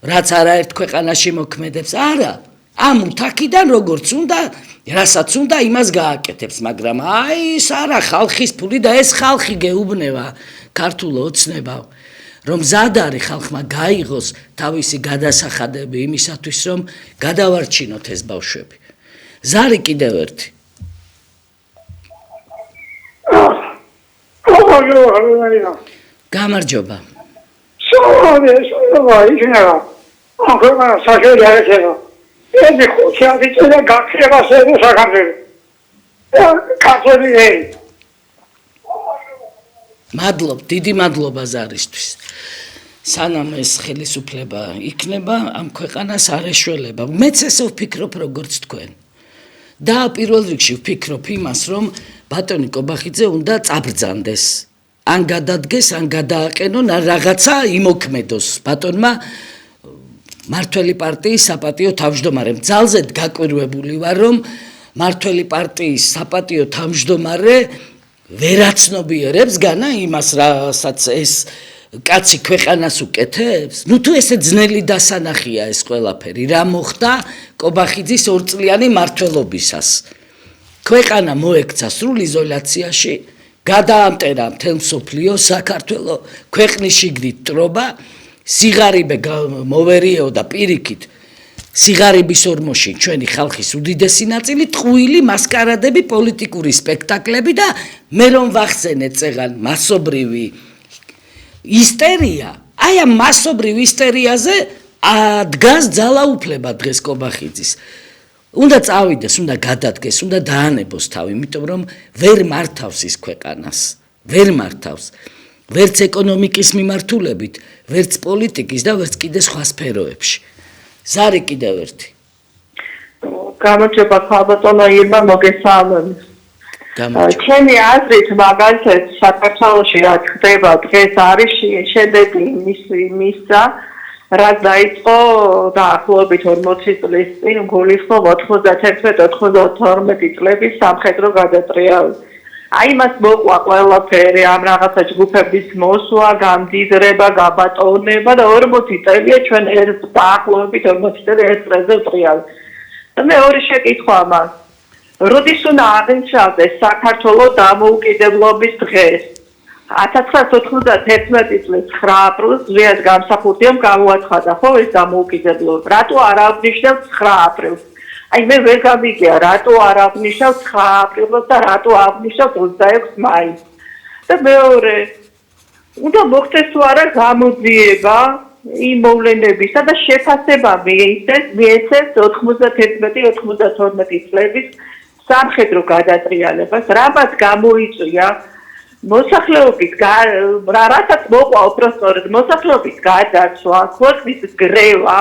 რაც არაერთ ქვეყანაში მოქმედებს. არა, ამ უთაკიდან როგორც უნდა, რასაც უნდა, იმას გააკეთებს, მაგრამ აი ეს არა ხალხის ფული და ეს ხალხი გეუბნება ქართულ ოცნებავ, რომ მზად არის ხალხმა გაიღოს თავისი გადასახადები იმისათვის, რომ გადავარჩინოთ ეს ბავშვები. ზარი კიდევ ერთი. გამარჯობა. მადლობ, დიდი მადლობა ზარისთვის. სანამ ეს ხელისუფლება იქნება, ამ ქვეყანას არ ეშველება. მეც ესე ვფიქრობ, როგორც თქვენ. და პირველ რიგში ვფიქრობ იმას, რომ ბატონი კობახიძე უნდა წაბრძანდეს. ან გადადგეს, ან გადააყენონ, ან რაღაცა იმოქმედოს ბატონმა მართველი პარტიის საპატიო თავმჯდომარემ. ძალზედ გაკვირვებული ვარ, რომ მართველი პარტიის საპატიო თავმჯდომარე ვერაცნობიერებს განა იმას, რასაც ეს კაცი ქვეყანას უკეთებს. ნუ თუ ესე ძნელი დასანახია ეს ყველაფერი, რა მოხდა კობახიძის ორწლიანი მმართველობისას. ქვეყანა მოექცა სრულ იზოლაციაში, გადაამტერა მთელ მსოფლიო, საქართველო ქვეყნის შიგნით ტრობა, სიღარიბე მოვერიეო და პირიქით სიღარიბის ორმოში ჩვენი ხალხის უდიდესი ნაწილი, ტყუილი მასკარადები, პოლიტიკური სპექტაკლები და მე რომ ვახსენე წეღან მასობრივი ისტერია, აი ამ მასობრივ ისტერიაზე დგას ძალაუფლება დღეს კობახიძის. უნდა წავიდეს, უნდა გადადგეს, უნდა დაანებოს თავი, იმიტომ რომ ვერ მართავს ის ქვეყანას, ვერ მართავს. ვერც ეკონომიკის მიმართულებით, ვერც პოლიტიკის და ვერც კიდე სხვა სფეროებში. ზარი კიდევ ერთი. გამარჯობა ხალბატონო ირმა, მოგესალმებით. ჩემი აზრით მაგალითად საქართველოში რაც ხდება დღეს არის შედეგი მისა რაც დაიწყო დაახლოებით 40 წლის წინ გულისხმობ 91-92 წლების სამხედრო გადატრიალება. აი მას მოყვა ყველაფერი ამ რაღაცა ჯგუფების მოსვლა, გამდიდრება, გაბატონება და 40 წელია ჩვენ დაახლოებით 40 წელი ერთ წელზე ვტრიალებ. და მეორე შეკითხვა მას როდის უნდა აღნიშნავდეს საქართველოს დამოუკიდებლობის დღეს? 1991 წლის 9 აპრილს ზვიად გამსახურდიამ გამოაცხადა ხო ეს დამოუკიდებლობა. რატო არ აღნიშნავს 9 აპრილს? აი მე ვერ გამიგია რატო არ აღნიშნავს 9 აპრილს და რატო აღნიშნავს 26 მაისს. და მეორე უნდა მოხდეს თუ არა გამოძიება იმ მოვლენებისა და შეფასება მიეცეს 91-92 წლების სამხედრო გადატრიალებას, რამაც გამოიწვია მოსახლეობის რასაც მოყვა უბრალოდ მოსახლეობის გადაცვა, ქვეყნის გრევა,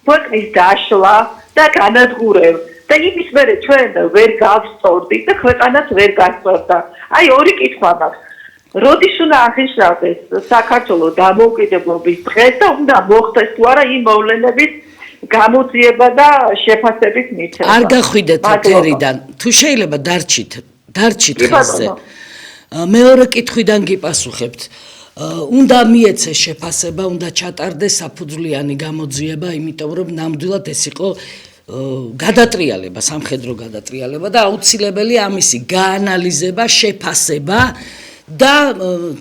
ქვეყნის დაშლა და განადგურება. და იმის მერე ჩვენ ვერ გავსწორდით და ქვეყანას ვერ გასწორდა. აი ორი კითხვა მაქვს. როდის უნდა აღნიშნავდეს საქართველოს დამოუკიდებლობის დღეს და უნდა მოხდეს თუ არა იმ მოვლენების გამოძიება და შეფასების მიცემა. არ გახვიდეთ ეთერიდან. თუ შეიძლება დარჩით ხაზზე. მეორე კითხვიდან გიპასუხებთ. უნდა მიეცეს შეფასება, უნდა ჩატარდეს საფუძვლიანი გამოძიება, იმიტომ რომ ნამდვილად ეს იყო გადატრიალება, სამხედრო გადატრიალება და აუცილებელი ამისი გაანალიზება, შეფასება და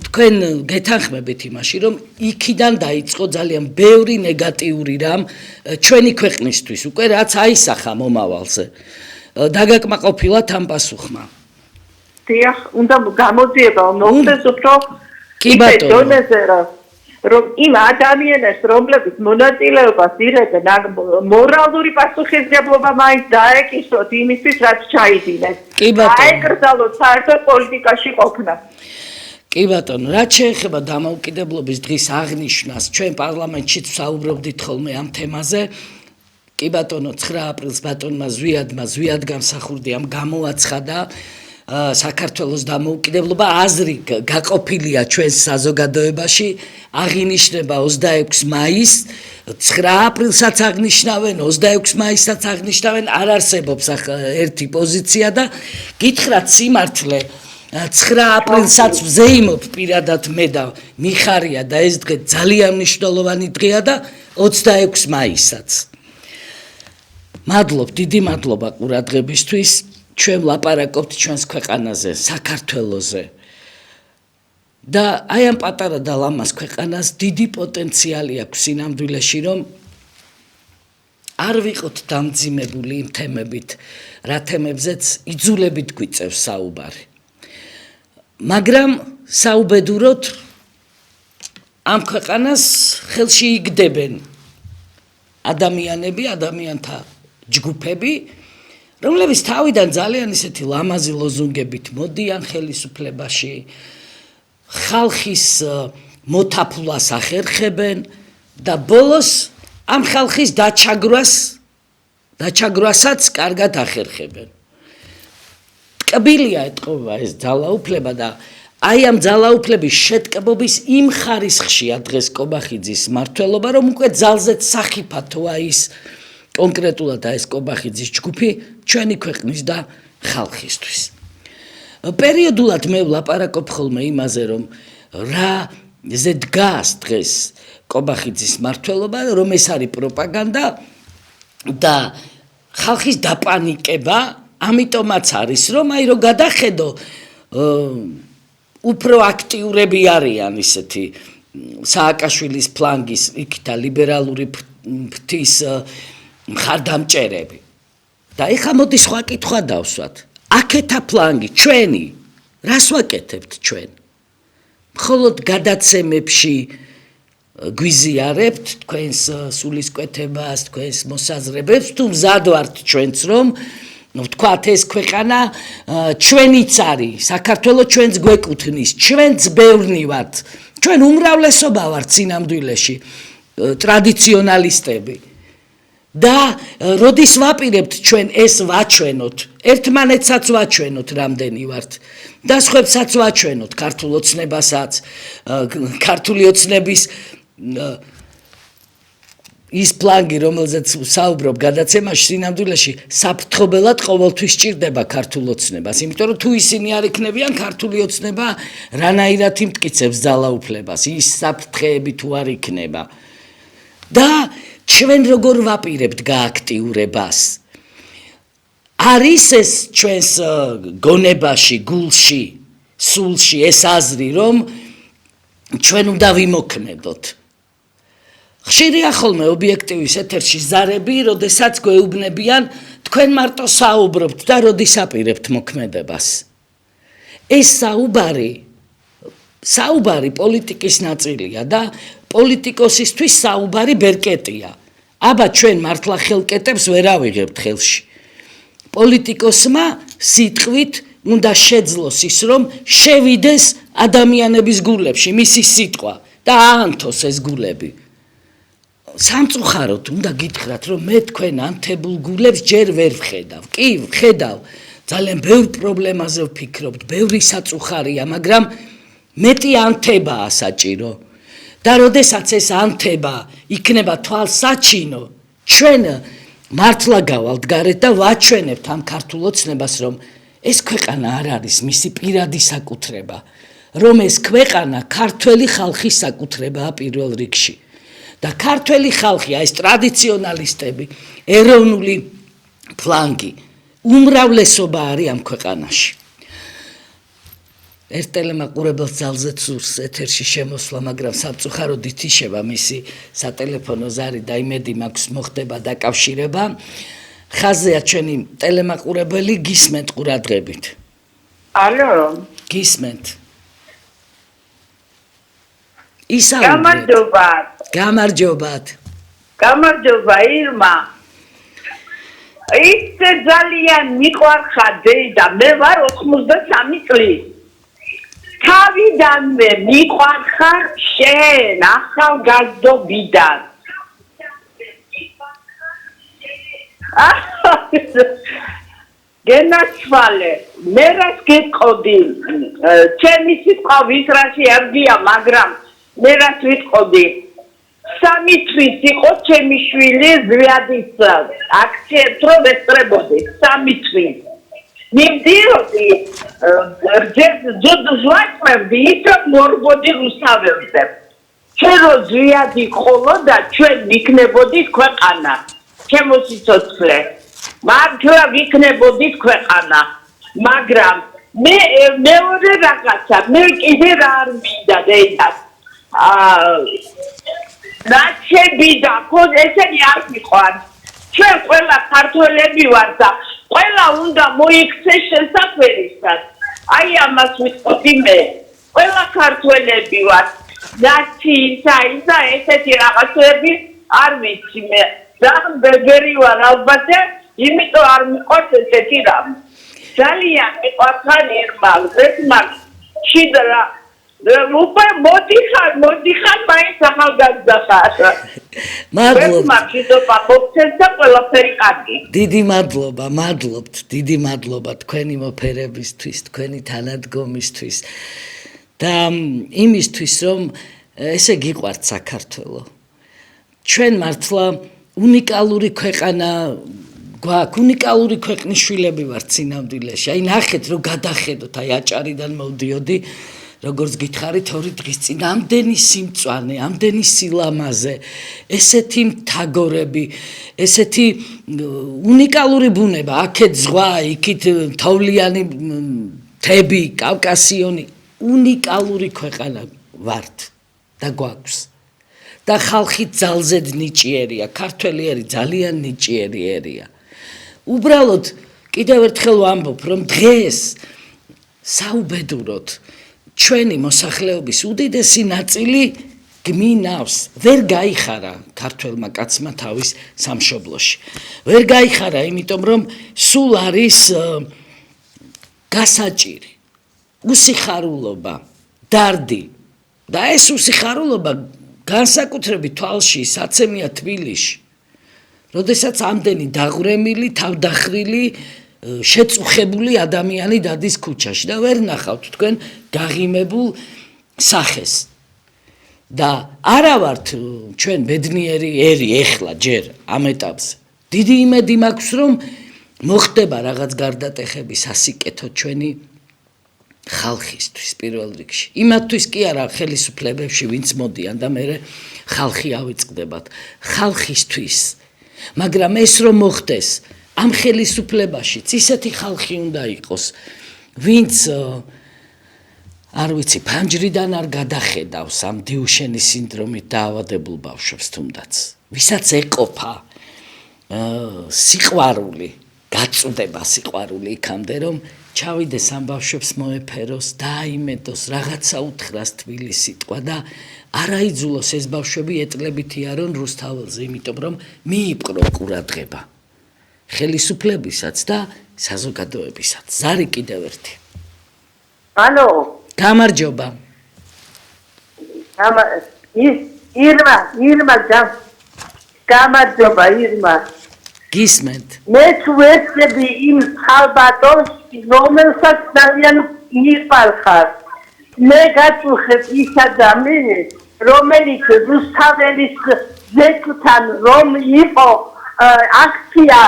თქვენ გეთანხმებით იმაში, რომ იქიდან დაიწყო ძალიან ბევრი ნეგატიური რამ ჩვენი ქვეყნისთვის, უკვე რაც აისახა მომავალზე. დაგაკმაყოფილათ ამ პასუხმა. დიახ, უნდა გამოძიება მოხდეს უფრო კი ბატონო. რომ იმ ადამიანებს, რომლებიც მონაწილეობას იღებენ, მორალური პასუხისმგებლობა მაინც დაეკისროთ იმისთვის, რაც ჩაიდინეს. კი ბატონო. აეკრძალოთ საერთოდ პოლიტიკაში ყოფნა. კი ბატონო, რაც შეეხება დამოუკიდებლობის დღის აღნიშვნას, ჩვენ პარლამენტშიც ვსაუბრობდით ხოლმე ამ თემაზე. კი ბატონო, 9 აპრილს ბატონმა ზვიად გამსახურდიამ გამოაცხადა საქართველოს დამოუკიდებლობა, აზრი გაყოფილია ჩვენს საზოგადოებაში, აღინიშნება 26 მაისს, 9 აპრილსაც აღნიშნავენ, 26 მაისსაც აღნიშნავენ, არ არსებობს ერთი პოზიცია და გითხრათ სიმართლე 9 აპრილსაც ვზეიმობ პირადად მე და მიხარია და ეს დღე ძალიან მნიშვნელოვანი დღეა და 26 მაისსაც. მადლობ, დიდი მადლობა ყურადღებისთვის. ჩვენ ვლაპარაკობთ ჩვენს ქვეყანაზე, საქართველოზე. და აი ამ პატარა და ლამას ქვეყანას დიდი პოტენციალი აქვს სინამდვილეში, რომ არ ვიყოთ დამძიმებული იმ თემებით, რა თემებზეც იძულებით გვიწევს საუბარი. მაგრამ საუბედუროდ ამ ქვეყანას ხელში იგდებენ ადამიანები, ადამიანთა ჯგუფები, რომლებიც თავიდან ძალიან ისეთი ლამაზი ლოზუნგებით მოდიან ხელისუფლებაში, ხალხის მოთაფულას ახერხებენ და ბოლოს ამ ხალხის დაჩაგვრასაც კარგად ახერხებენ. ტკბილია ეთყობა ეს ძალაუფლება და აი ამ ძალაუფლების შეტკბობის იმ ხარისხშია დღეს კობახიძის მმართველობა, რომ უკვე ძალზედ სახიფათოა ის კონკრეტულად ეს კობახიძის ჯგუფი ჩვენი ქვეყნის და ხალხისთვის. პერიოდულად მე ვლაპარაკობ ხოლმე იმაზე, რომ რაზე დგას დღეს კობახიძის მმართველობა, რომ ეს არის პროპაგანდა და ხალხის დაპანიკება, ამიტომაც არის, რომ აი რო გადახედო უფრო აქტიურები არიან ისეთი სააკაშვილის ფლანგის იქითა ლიბერალური ფრთის მხარდამჭერები. და ეხლა მოდი სხვა კითხვა დავსვათ. აქეთა ფლანგი ჩვენი, რას ვაკეთებთ ჩვენ? მხოლოდ გადაცემებში გვიზიარებთ თქვენს სულისკვეთებას, თქვენს მოსაზრებებს, თუ მზად ვართ ჩვენც რომ ვთქვათ ეს ქვეყანა ჩვენიც არის, საქართველოს ჩვენც გვეკუთვნის, ჩვენც ბევრნი ვართ, ჩვენ უმრავლესობა ვართ სინამდვილეში ტრადიციონალისტები. და როდის ვაპირებთ ჩვენ ეს ვაჩვენოთ, ერთმანეთსაც ვაჩვენოთ რამდენი ვართ და სხვებსაც ვაჩვენოთ ქართულ ოცნებასაც, ქართული ოცნების ის ფლანგი, რომელზეც საუბრობ გადაცემაში, სინამდვილეში საფრთხობელად ყოველთვის სჭირდება ქართულ ოცნებას, იმიტომ რომ თუ ისინი არ იქნებიან, ქართული ოცნება რანაირად იმტკიცებს ძალაუფლებას, ის საფრთხეები თუ არ იქნება. და ჩვენ როგორ ვაპირებთ გააქტიურებას? არის ეს ჩვენს გონებაში, გულში, სულში ეს აზრი, რომ ჩვენ უნდა ვიმოქმედოთ. ხშირია ხოლმე ობიექტივის ეთერში ზარები, როდესაც გვეუბნებიან, თქვენ მარტო საუბრობთ და როდის აპირებთ მოქმედებას. ეს საუბარი პოლიტიკის ნაწილია და პოლიტიკოსისთვის საუბარი ბერკეტია. აბა ჩვენ მართლა ხელკეტებს ვერ ავიღებთ ხელში. პოლიტიკოსმა სიტყვით უნდა შეძლოს ის, რომ შევიდეს ადამიანების გულებში მისი სიტყვა და აანთოს ეს გულები. სამწუხაროდ უნდა გითხრათ, რომ მე თქვენ ანთებულ გულებს ჯერ ვერ ვხედავ. კი, ვხედავ, ძალიან ბევრ პრობლემაზე ვფიქრობთ, ბევრი საწუხარია, მაგრამ მეტი ანთებაა საჭირო. და როდესაც ეს ანთება იქნება თვალსაჩინო, ჩვენ მართლა გავალთ გარეთ და ვაჩვენებთ ამ ქართულ ოცნებას, რომ ეს ქვეყანა არ არის მისი პირადი საკუთრება, რომ ეს ქვეყანა ქართველი ხალხის საკუთრებაა პირველ რიგში. და ქართველი ხალხი, ეს ტრადიციონალისტები, ეროვნული ფლანგი, უმრავლესობა არის ამ ქვეყანაში. ერთ ტელემაყურებელს ძალზედ სურს ეთერში შემოსვლა, მაგრამ სამწუხაროდ ითიშება მისი სატელეფონო ზარი და იმედი მაქვს მოხდება დაკავშირება. ხაზია ჩვენი ტელემაყურებელი, გისმენთ ყურადღებით. ალო, გისმენთ. გამარჯობათ. გამარჯობა ირმა. ისე ძალიან მიყვარხარ დეიდა, მე ვარ 83 წლის. თავიდანვე მიყვარხარ შენ ახალგაზრდობიდან. გენაცვალე, მე რას გეტყოდი, ჩემი სიტყვა ვისრაში არ გია, მაგრამ მე რას ვიტყოდი, 3 თვის იყო ჩემი შვილი ზვიადის აქციებს რომ ესწრებოდი, 3 თვის. მივდიოდი, ზვაჭმევდი, ისე მორბოდი რუსთავებზე. ჩვენ რო ზვიადი ყოლო და ჩვენ ვიქნებოდით ქვეყანა, ჩემო სიცოცხლე. მართლა ვიქნებოდით ქვეყანა, მაგრამ მე მეორე რაღაცა, მე კიდე რა არ მინდა დედას. ნაჩები და ესენი არ მიყვარს. ჩვენ ყველა ქართველები ვარ და ყველა უნდა მოიქცეს შესაძლებელად. აი ამას ვიტყოდი მე. ყველა ქართველები ვარ. ნაცი, ისა, ესეთი რაღაცები არ ვიცი მე. ძალიან ბერბერი ვარ ალბათ, იმიტომ არ მიყვარს ესეთი რამ. ძალიან მიყვარხარ ირმალ, ეს მაგ შიდრა უპე მოდიხარ, მაინც ახალგაზრდა ხარ. მადლობა. დიდი მადლობა თქვენი მოფერებისთვის, თქვენი თანადგომისთვის და იმისთვის, რომ ესე გიყვართ საქართველო. ჩვენ მართლა უნიკალური ქვეყანა გვაქვს, უნიკალური ქვეყნის შვილები ვართ სინამდვილეში. აი ნახეთ, რომ გადახედოთ, აი აჭარიდან მოვდიოდი, როგორც გითხარით 2 დღის წინ, ამდენი სიმწვანე, ამდენი სილამაზე, ესეთი მთაგორები, ესეთი უნიკალური ბუნება, აქეთ ზღვა, იქით თოვლიანი მთები, კავკასიონი, უნიკალური ქვეყანა ვართ და გვაქვს. და ხალხი ძალზედ ნიჭიერია, ქართველიერი ძალიან ნიჭიერია. უბრალოდ კიდევ ერთხელ ვამბობ, რომ დღეს საუბედუროდ ჩვენი მოსახლეობის უდიდესი ნაწილი გმინავს, ვერ გაიხარა ქართველმა კაცმა თავის სამშობლოში. ვერ გაიხარა, იმიტომ რომ სულ არის გასაჭირი, უსიხარულობა, დარდი. და ეს უსიხარულობა განსაკუთრებით თვალში საცემია თბილისში. როდესაც ამდენი დაღვრემილი, თავდახრილი, შეწუხებული ადამიანი დადის ქუჩაში და ვერ ნახავთ თქვენ გაღიმებულ სახეს. და არა ვართ ჩვენ ბედნიერი ერი ეხლა ჯერ ამ ეტაპზე. დიდი იმედი მაქვს, რომ მოხდება რაღაც გარდატეხები სასიკეთო ჩვენი ხალხისთვის პირველ რიგში. იმათთვის კი არა ხელისუფლებებში ვინც მოდიან და მე ხალხი ავიწყდებათ. ხალხისთვის. მაგრამ ეს რომ მოხდეს, ამ ხელისუფლებაშიც ისეთი ხალხი უნდა იყოს, ვინც არ ვიცი, ფანჯრიდან არ გადახედავს ამ დიუშენის სინდრომით დაავადებულ ბავშვებს თუნდაც. ვისაც ეყოფა სიყვარული, გაწუდება სიყვარული იქამდე, რომ ჩავიდეს ამ ბავშვებს მოეფეროს, დააიმედოს, რაღაცა უთხრას თბილი სიტყვა და არაიძულოს ეს ბავშვები ეტლებით იარონ რუსთაველზე, იმიტომ რომ მიიპყრო ყურადღება ხელისუფლებისაც და საზოგადოებისაც. ზარი კიდევ ერთი. ალო, გამარჯობა. ირმა, გამარჯობა ირმა. გისმენთ. მე თუ ვეცდები იმ ხალბატონს, რომელსაც ძალიან მიყვარხარ. მე გაწუხებ ის ადამიანი, რომელიც რუსთაველის ზეწთან რომ იყო აქცია,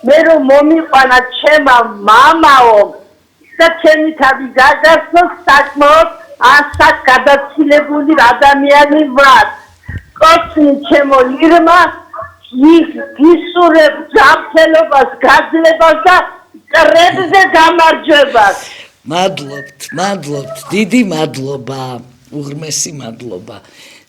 მე რომ მომიყვანა ჩემმა მამაო და ჩემი თავი გაგაცნოს, საკმაოდ ასაკ გადაცილებული ადამიანი ვარ. კოცნი ჩემო ირმა, გისურვებ ჯანმრთელობას, გაძლებას და კრებზე გამარჯვებას. მადლობთ, დიდი მადლობა, უღრმესი მადლობა.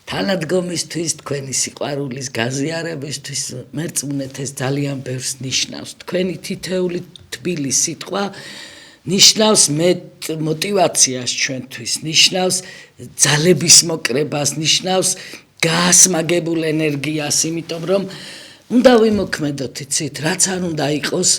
თანადგომისთვის, თქვენი სიყვარულის გაზიარებისთვის მერწმუნეთ ეს ძალიან ბევრს ნიშნავს. თქვენი თითეული თბილი სიტყვა ნიშნავს მეტ мотивაციას ჩვენთვის, ნიშნავს ძალების მოკრებას, ნიშნავს გაასმაგებულ ენერგიას, იმიტომ რომ უნდა ვიმოქმედოთ, იცით, რაც არ უნდა იყოს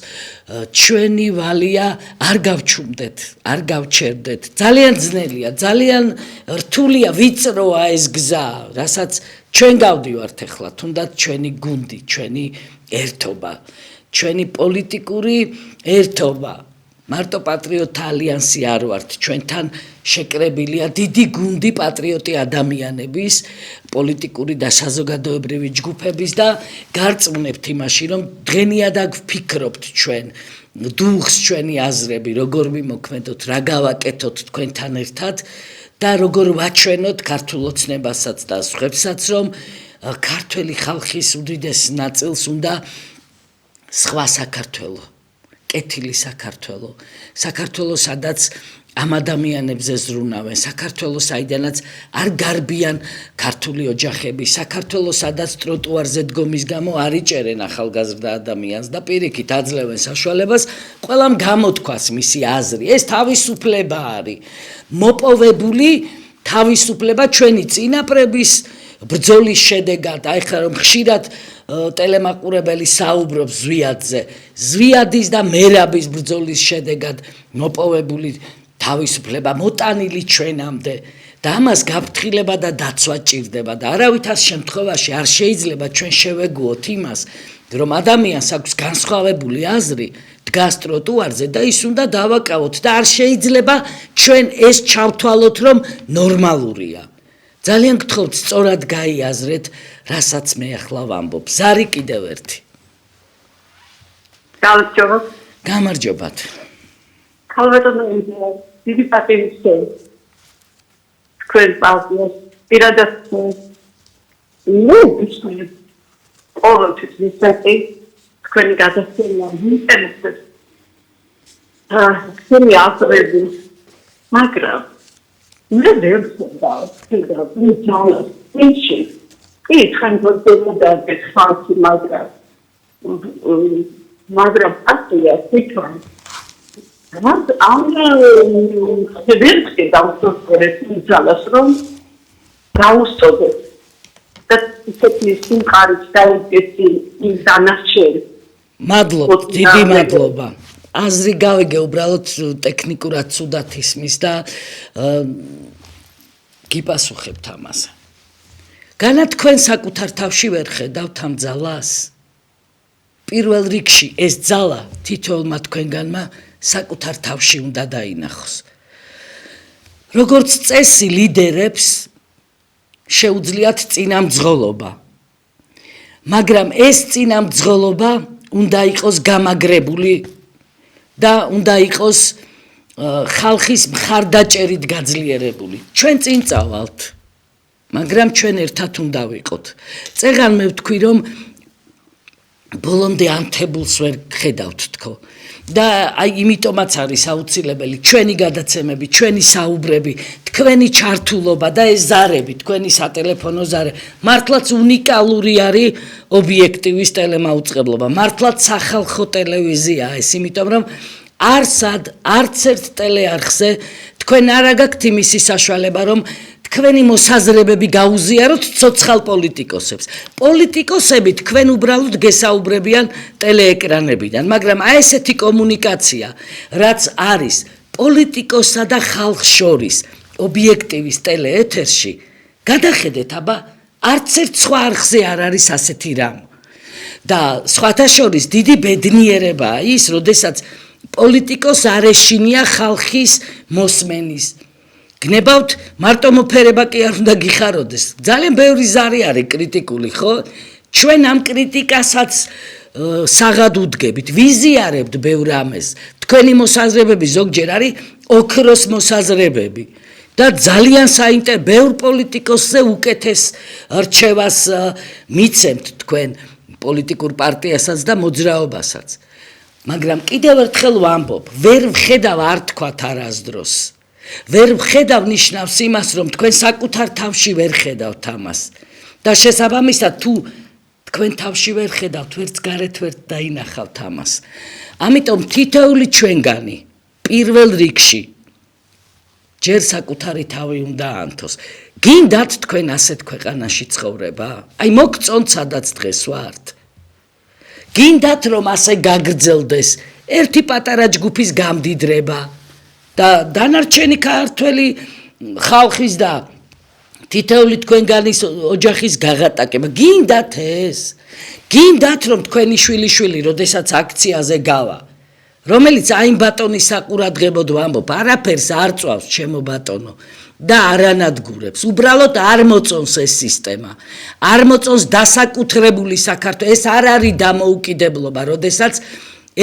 ჩვენი ვალია არ გავჩუმდეთ, არ გავჩერდეთ. ძალიან ძნელია, ძალიან რთულია, ვიწროა ეს გზა, რასაც ჩვენ გავდივართ ახლა, თუნდაც ჩვენი გუნდი, ჩვენი ერთობა, ჩვენი პოლიტიკური ერთობა. მარტო პატრიოტთა ალიანსი არ ვართ, ჩვენთან შეკრებილია დიდი გუნდი პატრიოტი ადამიანების, პოლიტიკური და საზოგადოებრივი ჯგუფების და გარწმუნებთ იმაში, რომ დღენიადაგ ვფიქრობთ ჩვენ, დუხს ჩვენი აზრები, როგორ ვიმოქმედოთ, რა გავაკეთოთ თქვენთან ერთად და როგორ ვაჩვენოთ ქართულ ოცნებასაც და სხვებსაც, რომ ქართველი ხალხის უდიდეს ნაწილს უნდა სხვა საქართველო. კეთილი საქართველო, საქართველო, სადაც ამ ადამიანებზე ზრუნავენ, საქართველო, საიდანაც არ გარბიან ქართული ოჯახები, საქართველო, სადაც ტროტუარზე დგომის გამო არ იჭერენ ახალგაზრდა ადამიანს და პირიქით აძლევენ საშუალებას ყველამ გამოთქვას მისი აზრი. ეს თავისუფლება არის, მოპოვებული თავისუფლება ჩვენი წინაპრების ბრძოლის შედეგად. აი ხა რომ ხშირად ტელემაყურებელი საუბრობს ზვიადზე, ზვიადის და მერაბის ბრძოლის შედეგად მოპოვებული თავისუფლება მოტანილი ჩვენამდე და ამას გაფრთხილება და დაცვა ჭირდება და არავითარ შემთხვევაში არ შეიძლება ჩვენ შევეგუოთ იმას, რომ ადამიანს აქვს განსხვავებული აზრი, დგას ტროტუარზე და ის უნდა დავაკავოთ და არ შეიძლება ჩვენ ეს ჩავთვალოთ, რომ ნორმალურია. ძალიან გთხოვთ, სწორად გაიაზრეთ, რასაც მე ახლა ვამბობ. ზარი კიდევ ერთი. გამარჯობა. გამარჯობათ. ქალბატონო, დიდი პატივი გსურვით. თქვენ პარტიას პირადად ვიცით, ყოველთვის ვიცით, თქვენი გადასწრება ინტერესებს. თქვენი აზრები, მაგრამ მე ვერ ვხედავ, ვიცი, თან გქონდა ხალხი, მაგრამ პარტია თვითონ ამ შევერხი დავსწორეთ ძალას, რომ გაუსწოდეთ და ისეთი სიმყარით დაუგეთი იმ დანარჩენი. მადლობთ, დიდი მადლობა. აზრი გავიგე, უბრალოდ ტექნიკურად ცუდად ისმის და გიპასუხებთ ამაზე. განა თქვენ საკუთარ თავში ვერ ხედავთ ამ ძალას? პირველ რიგში ეს ძალა თითოეულმა თქვენგანმა საკუთარ თავში უნდა დაინახოს. როგორც წესი ლიდერებს შეუძლიათ წინამძღოლობა, მაგრამ ეს წინამძღოლობა უნდა იყოს გამაგრებული და უნდა იყოს ხალხის მხარდაჭერით გაძლიერებული. ჩვენ წინ წავალთ, მაგრამ ჩვენ ერთად უნდა ვიყოთ. წეგან მე ვთქვი, რომ ბოლომდე ანთებულს ვერ ხედავთ თქო. და აი იმიტომაც არის აუცილებელი ჩვენი გადაცემები, ჩვენი საუბრები, თქვენი ჩართულობა და ეს ზარები, თქვენი სატელეფონო ზარე, მართლაც უნიკალური არის ობიექტივის ტელემაუწყებლობა, მართლაც სახალხო ტელევიზია ეს, იმიტომ რომ არც ერთ ტელეარხზე თქვენ არ აგაქვთ იმისი საშუალება, რომ თქვენი მოსაზრებები გაუზიაროთ ცოცხალ პოლიტიკოსებს. პოლიტიკოსები თქვენ უბრალოდ გესაუბრებიან ტელეეკრანებიდან, მაგრამ აი ესეთი კომუნიკაცია, რაც არის პოლიტიკოსსა და ხალხს შორის ობიექტივის ტელეეთერში, გადახედეთ, აბა არც ერთ სხვა არხზე არ არის ასეთი რამ. და სხვათა შორის დიდი ბედნიერებაა ის, როდესაც პოლიტიკოს არ ეშინია ხალხის მოსმენის. გნებავთ მარტო მოფერება კი არ უნდა გიხაროდეს. ძალიან ბევრი ზარი არის კრიტიკული, ხო? ჩვენ ამ კრიტიკასაც საღად უდგებით, ვიზიარებთ ბევრ ამეს. თქვენი მოსაზრებები ზოგჯერ არის ოქროს მოსაზრებები და ძალიან საინტერესო ბევრ პოლიტიკოსზე უკეთეს რჩევას მიცემთ თქვენ პოლიტიკურ პარტიასაც და მოძრაობასაც. მაგრამ კიდევ ერთხელ ვამბობ, ვერ ვხედავ არ თქვათ არასდროს. ვერ ვხედავ ნიშნავს იმას, რომ თქვენ საკუთარ თავში ვერ ხედავთ ამას. და შესაბამისად თუ თქვენ თავში ვერ ხედავთ, ვერც გარეთ ვერ დაინახავთ ამას. ამიტომ თითოეული ჩვენგანი პირველ რიგში ჯერ საკუთარი თავი უნდა ანთოს. გინდათ თქვენ ასეთ ქვეყანაში ცხოვრება? აი მოგწონთ სადაც დღეს ვართ. გინდათ რომ ასე გაგრძელდეს ერთი პატარა ჯგუფის გამდიდრება და დანარჩენი ქართველი ხალხის და თითოეული თქვენგანის ოჯახის გაღატაკება. გინდათ ეს? გინდათ რომ თქვენი შვილიშვილი როდესაც აქციაზე გავა, რომელიც აი ბატონის საყურადღებოდ ვამბობ, არაფერს არ წვავს ჩემო ბატონო და არანადგურებს. უბრალოდ არ მოწონს ეს სისტემა. არ მოწონს დასაკუთრებული საქართველო. ეს არ არის დამოუკიდებლობა, როდესაც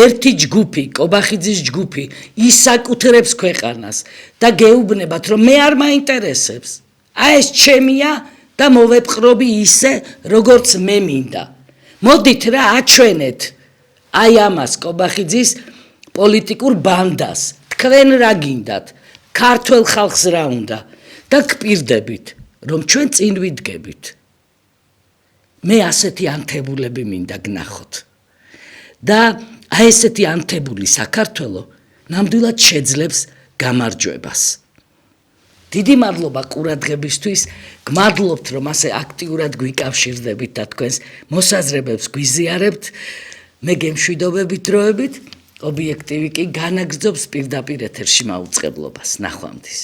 ერთი ჯგუფი, კობახიძის ჯგუფი ისაკუთრებს ქვეყანას და გეუბნებათ, რომ მე არ მაინტერესებს. აი ეს ჩემია და მოვეპყრობი ისე, როგორც მე მინდა. მოდით რა აჩვენეთ აი ამას კობახიძის პოლიტიკურ ბანდას. თქვენ რა გინდათ? ქართველ ხალხს რა უნდა? და გპირდებით, რომ ჩვენ წინ ვიდგებით. მე ასეთი ანთებულები მინდა გნახოთ. და აი ესეთი ანთებული საქართველო ნამდვილად შეძლებს გამარჯვებას. დიდი მადლობა ყურადღებისთვის. გმადლობთ, რომ ასე აქტიურად გვიკავშირდებით და თქვენს მოსაზრებებს გვიზიარებთ. მე გემშვიდობებით დროებით. ობიექტივი კი განაგრძობს პირდაპირ ეთერში მაუწყებლობას. ნახვამდის.